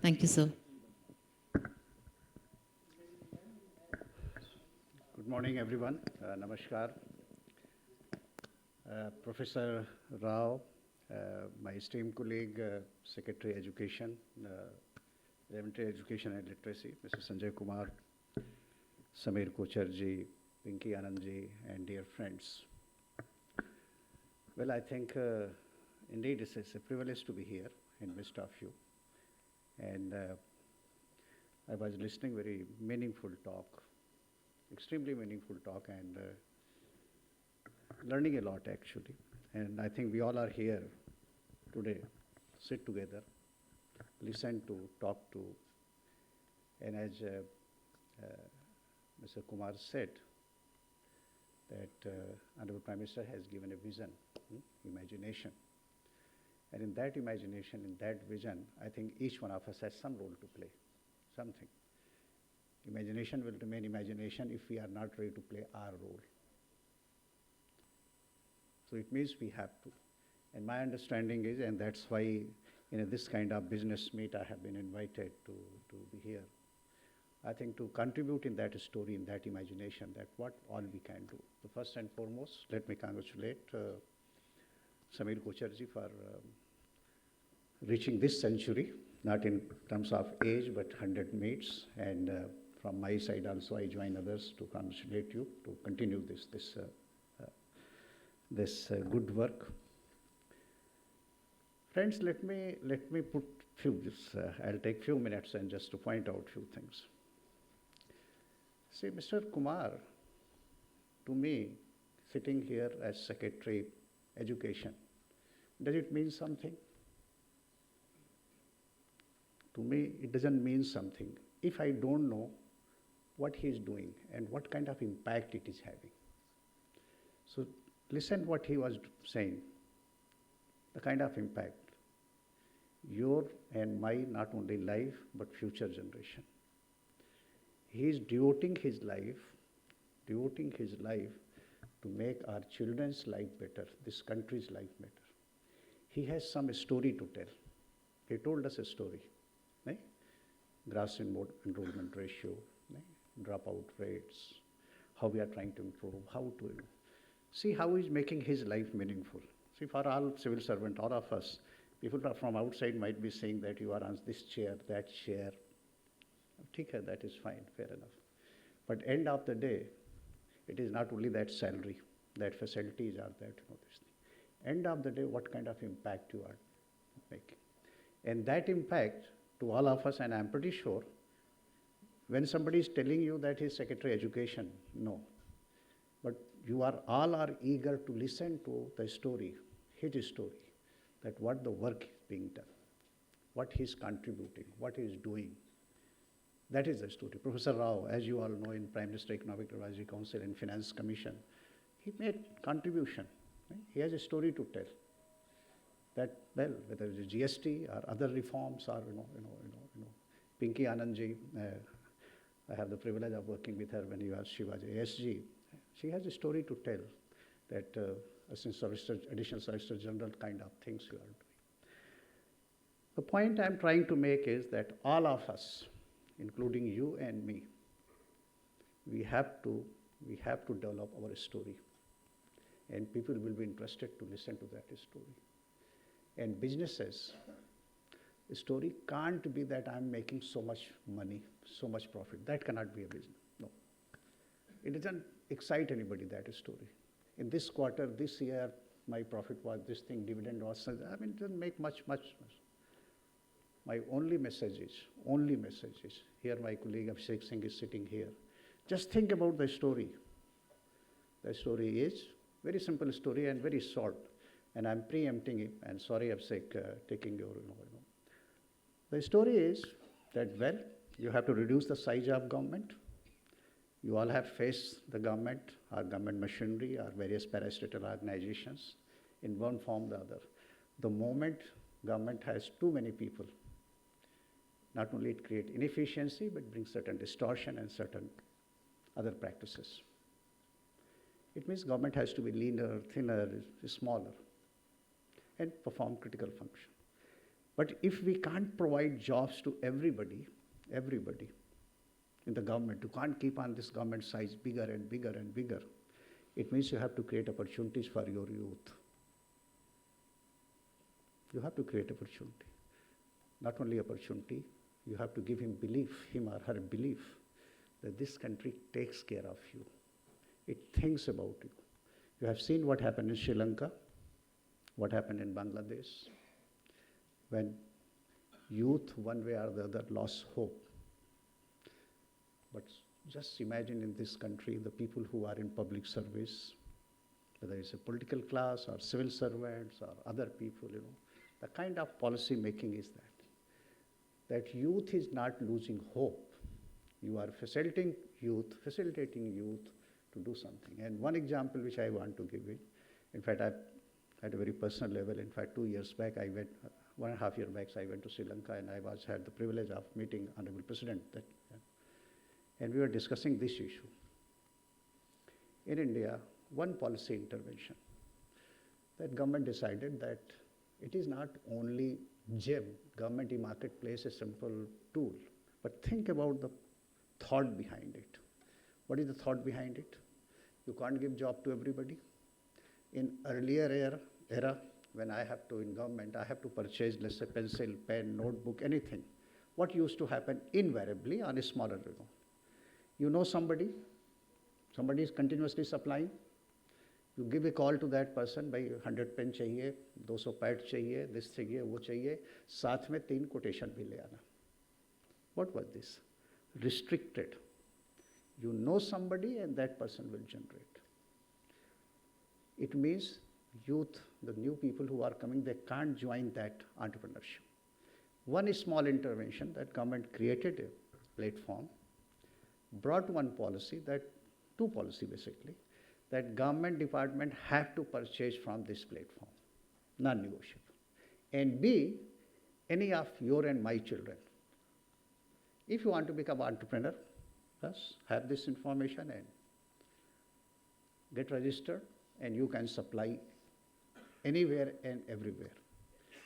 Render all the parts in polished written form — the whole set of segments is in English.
Thank you, sir. Good morning, everyone. Namaskar. Professor Rao, my esteemed colleague, Secretary Education, Elementary Education and Literacy, Mr. Sanjay Kumar, Samir Kocharji, Pinky Anandji, and dear friends. Well, I think indeed it's a privilege to be here in midst of you. And I was listening very meaningful talk, extremely meaningful talk, and learning a lot actually. And I think we all are here today, sit together, listen to, talk to, and as Mr. Kumar said, that Honorable Prime Minister has given a vision, imagination. And in that imagination, in that vision, I think each one of us has some role to play, something. Imagination will remain imagination if we are not ready to play our role. So it means we have to. And my understanding is, and that's why this kind of business meet I have been invited to be here. I think to contribute in that story, in that imagination, that what all we can do. So first and foremost, let me congratulate Samir Kocharji for reaching this century, not in terms of age, but 100 meets. And from my side also, I join others to congratulate you to continue this good work. Friends, let me put I'll take few minutes and just to point out few things. See, Mr. Kumar, to me, sitting here as Secretary Education, does it mean something? To me, it doesn't mean something if I don't know what he is doing and what kind of impact it is having. So listen what he was saying, the kind of impact, your and my not only life, but future generation. He is devoting his life to make our children's life better, this country's life better. He has some story to tell. He told us a story. Right? Gross enrollment ratio, right? Dropout rates, how we are trying to improve, how to see how he's making his life meaningful. See, for all civil servant, all of us, people from outside might be saying that you are on this chair, that chair. Okay, that is fine, fair enough. But end of the day, it is not only that salary, that facilities are that, this thing. End of the day, what kind of impact you are making. And that impact to all of us, and I'm pretty sure, when somebody is telling you that he's Secretary Education, no. But you are all are eager to listen to the story, his story, that what the work is being done, what he's contributing, what he's doing. That is the story. Professor Rao, as you all know, in Prime Minister Economic Advisory Council and Finance Commission, he made contribution. Right? He has a story to tell. That, well, whether it is GST or other reforms or, Pinky Anandji, I have the privilege of working with her when she was ASG. She has a story to tell that additional Solicitor General kind of things you are doing. The point I'm trying to make is that all of us, including you and me, we have to develop our story. And people will be interested to listen to that story. And businesses, the story can't be that I'm making so much money, so much profit. That cannot be a business, no. It doesn't excite anybody, that story. In this quarter, this year, my profit was this thing, dividend was, it doesn't make much. My only message is, here my colleague Abhishek Singh is sitting here. Just think about the story. The story is very simple story and very short. And I'm preempting it, and sorry Abhishek, taking your, The story is that, well, you have to reduce the size of government. You all have faced the government, our government machinery, our various parastatal organizations in one form or the other. The moment government has too many people, not only it creates inefficiency, but brings certain distortion and certain other practices. It means government has to be leaner, thinner, smaller, and perform critical function. But if we can't provide jobs to everybody in the government, you can't keep on this government size bigger and bigger and bigger. It means you have to create opportunities for your youth. You have to create opportunity. Not only opportunity, you have to give him belief, him or her belief, that this country takes care of you. It thinks about you. You have seen what happened in Sri Lanka, what happened in Bangladesh, when youth, one way or the other, lost hope. But just imagine in this country, the people who are in public service, whether it's a political class or civil servants or other people, the kind of policy making is that youth is not losing hope. You are facilitating youth to do something. And one example which I want to give it, in fact, at a very personal level, in fact, 2 years back, 1.5 years back, I went to Sri Lanka and I had the privilege of meeting Honorable President. And we were discussing this issue. In India, one policy intervention, that government decided that it is not only GEM, government e-marketplace, a simple tool, but think about the thought behind it. What is the thought behind it? You can't give job to everybody. In earlier era, when I have to, in government, I have to purchase, let's say, pencil, pen, notebook, anything. What used to happen invariably on a smaller level? You know somebody is continuously supplying. You give a call to that person, भाई 100 pen चाहिए, 200 pad चाहिए, this चाहिए, वो चाहिए, साथ में 3 quotation भी ले आना. What was this? Restricted. You know somebody and that person will generate. It means youth, the new people who are coming, they can't join that entrepreneurship. One small intervention that government created a platform, brought one policy, two policy basically, that government department have to purchase from this platform, non-negotiable. And B, any of your and my children. If you want to become an entrepreneur, just have this information and get registered, and you can supply anywhere and everywhere.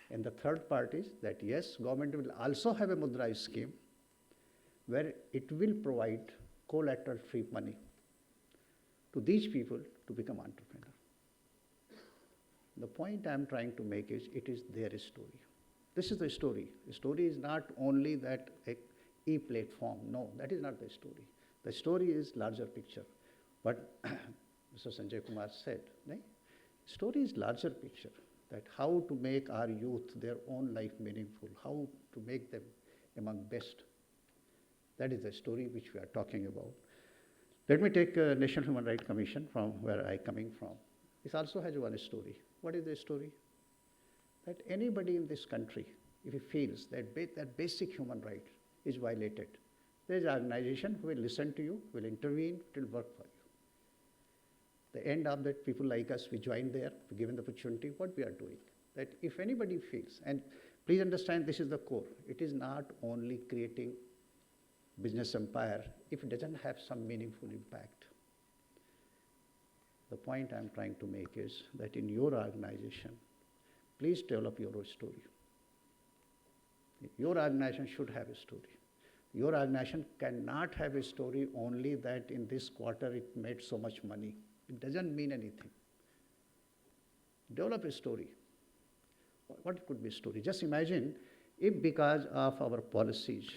And the third part is that yes, government will also have a Mudra scheme where it will provide collateral-free money to these people to become entrepreneur. The point I'm trying to make is it is their story. This is the story. The story is not only that e-platform. No, that is not the story. The story is larger picture. But Mr. Sanjay Kumar said, right? Story is larger picture, that how to make our youth their own life meaningful, how to make them among best. That is the story which we are talking about. Let me take National Human Rights Commission from where I coming from. This also has one story. What is the story? That anybody in this country, if he feels that that basic human right is violated, there is an organization who will listen to you, will intervene, it will work for you. The end of that, people like us, we join there, we given the opportunity, what we are doing. That if anybody feels, and please understand this is the core, it is not only creating business empire if it doesn't have some meaningful impact. The point I'm trying to make is that in your organization, please develop your own story. Your organization should have a story. Your organization cannot have a story only that in this quarter it made so much money. It doesn't mean anything. Develop a story. What could be a story? Just imagine if because of our policies,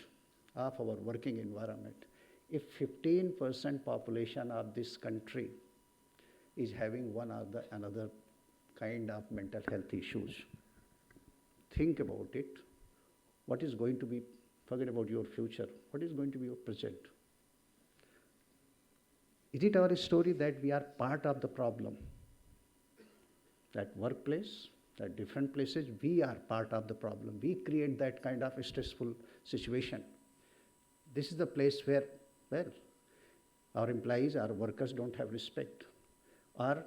of our working environment, if 15% population of this country is having one or another kind of mental health issues, think about it. What is going to be, forget about your future, what is going to be your present? Is it our story that we are part of the problem? That workplace, that different places, we are part of the problem. We create that kind of a stressful situation. This is the place where, well, our employees, our workers don't have respect. Or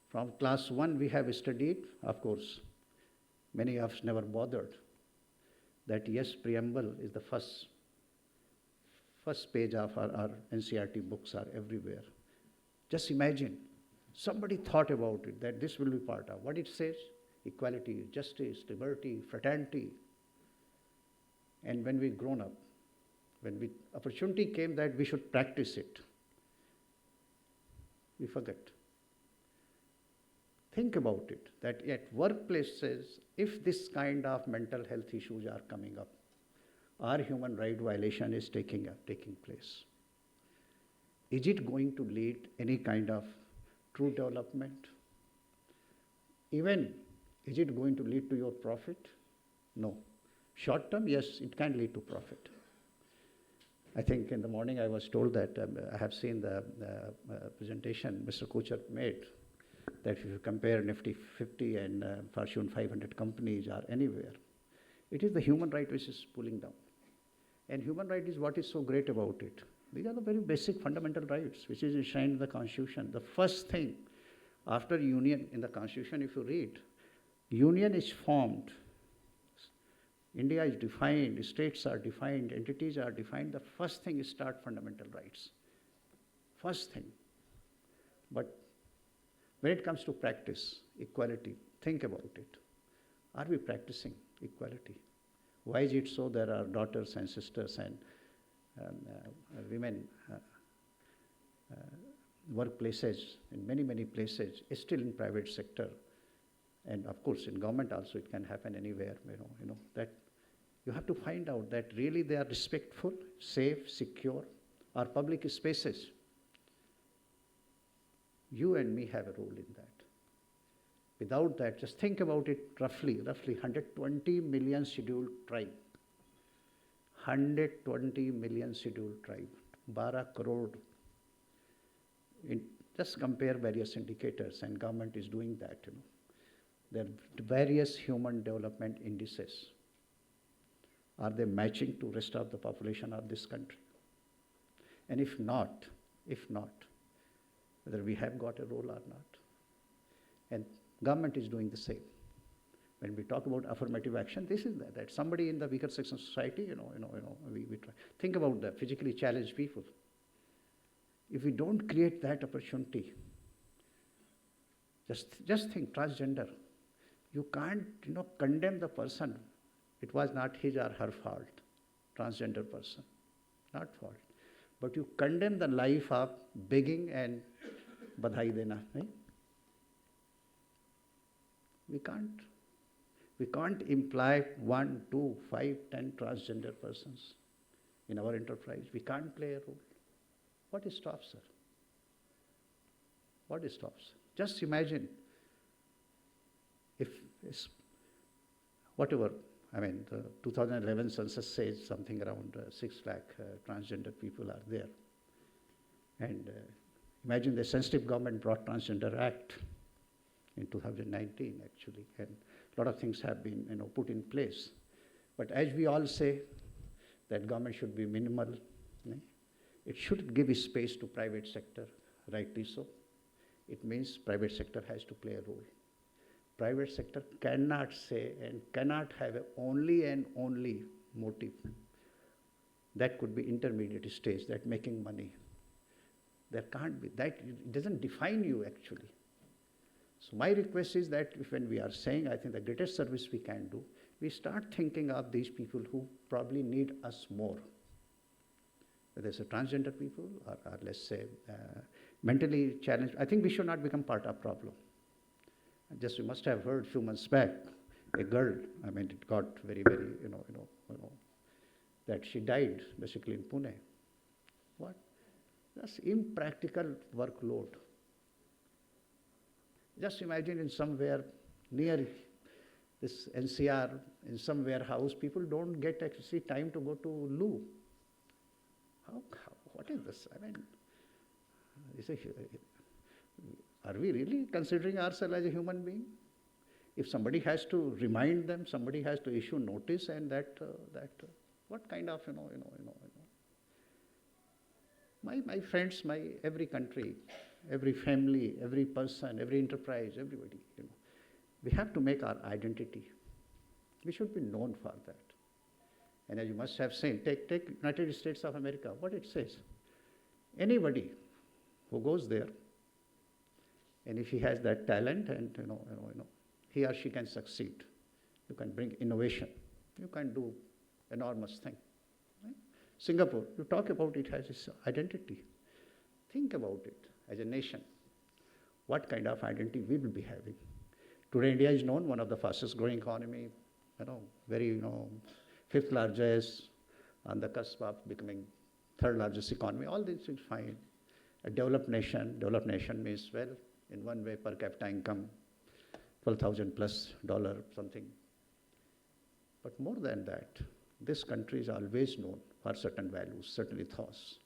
from class 1 we have studied, of course, many of us never bothered, that yes, preamble is the first page of our NCRT books are everywhere. Just imagine, somebody thought about it, that this will be part of. What it says? Equality, justice, liberty, fraternity. And when we grown up, when opportunity came that we should practice it, we forget. Think about it, that at workplaces, if this kind of mental health issues are coming up, or human right violation is taking place, is it going to lead any kind of true development? Even, is it going to lead to your profit? No. Short term, yes, it can lead to profit. I think in the morning I was told that I have seen the presentation Mr. Kocher made, that if you compare Nifty 50 and Fortune 500 companies or anywhere, it is the human right which is pulling down. And human right is what is so great about it. These are the very basic fundamental rights which is enshrined in the Constitution. The first thing after union in the Constitution, if you read, union is formed, India is defined, states are defined, entities are defined. The first thing is start fundamental rights. First thing. But when it comes to practice, equality, think about it. Are we practicing equality? Why is it so there are daughters and sisters and women workplaces in many, many places, still in private sector, and of course in government also it can happen anywhere, you know, that you have to find out that really they are respectful, safe, secure, or public spaces. You and me have a role in that. Without that, just think about it roughly 120 million scheduled tribe. 120 million scheduled tribe, 12 crore. Just compare various indicators, and government is doing that. You know. There are various human development indices. Are they matching to rest of the population of this country? And if not, whether we have got a role or not. And government is doing the same. When we talk about affirmative action, this is that somebody in the weaker section of society, we try. Think about the physically challenged people. If we don't create that opportunity, just think, transgender. You can't, condemn the person. It was not his or her fault, transgender person, not fault. But you condemn the life of begging and badhai dena, right? We can't imply 1, 2, 5, 10 transgender persons in our enterprise. We can't play a role. What stops, sir? What stops? Just imagine if whatever, the 2011 census says something around 6 lakh transgender people are there. And imagine the sensitive government brought Transgender Act in 2019 actually, and a lot of things have been put in place. But as we all say, that government should be minimal. It should give space to private sector, rightly so. It means private sector has to play a role. Private sector cannot say and cannot have only and only motive. That could be intermediate stage, that making money. There can't be, that it doesn't define you actually. So my request is that when we are saying, I think the greatest service we can do, we start thinking of these people who probably need us more. Whether it's a transgender people or let's say mentally challenged. I think we should not become part of problem. Just you must have heard a few months back, a girl, it got very, very, that she died basically in Pune. What? That's impractical workload. Just imagine in somewhere near this NCR, in some warehouse, people don't get actually time to go to loo. What is this? Are we really considering ourselves as a human being? If somebody has to remind them, somebody has to issue notice, and what kind of, My friends, every country, every family, every person, every enterprise, everybody, we have to make our identity. We should be known for that. And as you must have seen, take United States of America, what it says. Anybody who goes there, and if he has that talent and he or she can succeed, you can bring innovation, you can do enormous thing. Right? Singapore, you talk about it as its identity. Think about it as a nation. What kind of identity we will be having? Today, India is known one of the fastest growing economy, very, fifth largest, on the cusp of becoming third largest economy. All this is fine. A developed nation means, well, in one way, per capita income, $12,000 plus something. But more than that, this country is always known for certain values, certain ethos.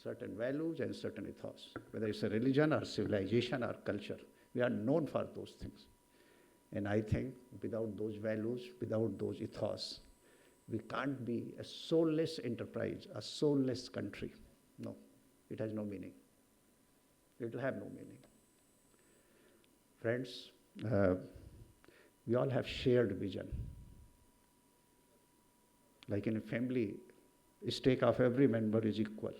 Certain values and certain ethos. Whether it's a religion or civilization or culture, we are known for those things. And I think without those values, without those ethos, we can't be a soulless enterprise, a soulless country. No, it has no meaning. It will have no meaning. Friends, we all have shared vision. Like in a family, the stake of every member is equal.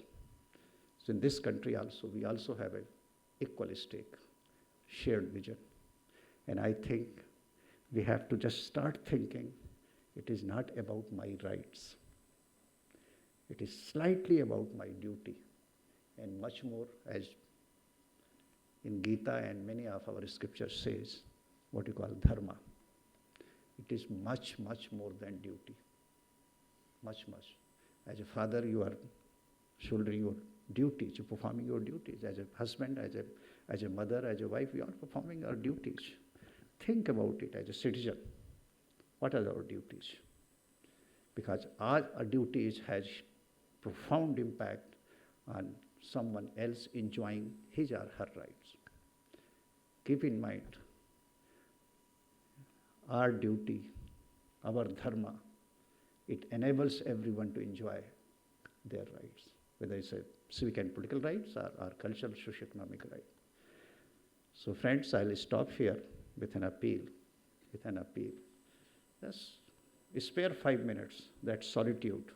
So in this country also, we also have an equal stake, shared vision. And I think we have to just start thinking it is not about my rights. It is slightly about my duty, and much more, as in Gita and many of our scriptures says, what you call dharma. It is much, much more than duty. Much, much. As a father, you are shouldering your duties, you're performing your duties. As a husband, as a mother, as a wife, we are performing our duties. Think about it as a citizen. What are our duties? Because our duties has profound impact on someone else enjoying his or her rights. Keep in mind, our duty, our dharma, it enables everyone to enjoy their rights, whether it's a civic and political rights or cultural, socio-economic rights. So friends, I'll stop here with an appeal. Just spare 5 minutes, that solitude.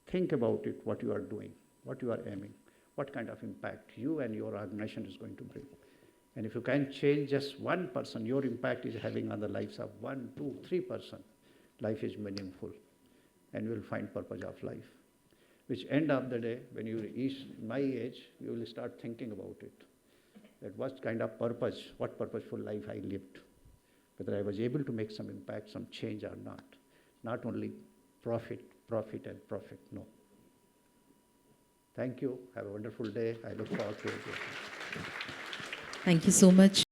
Think about it, what you are doing, what you are aiming, what kind of impact you and your organization is going to bring. And if you can change just one person, your impact is having on the lives of 1, 2, 3 persons. Life is meaningful, and you will find purpose of life. Which end of the day, when you reach my age, you will start thinking about it. That what kind of purpose, what purposeful life I lived. Whether I was able to make some impact, some change or not. Not only profit, no. Thank you. Have a wonderful day. I look forward to it. Thank you so much.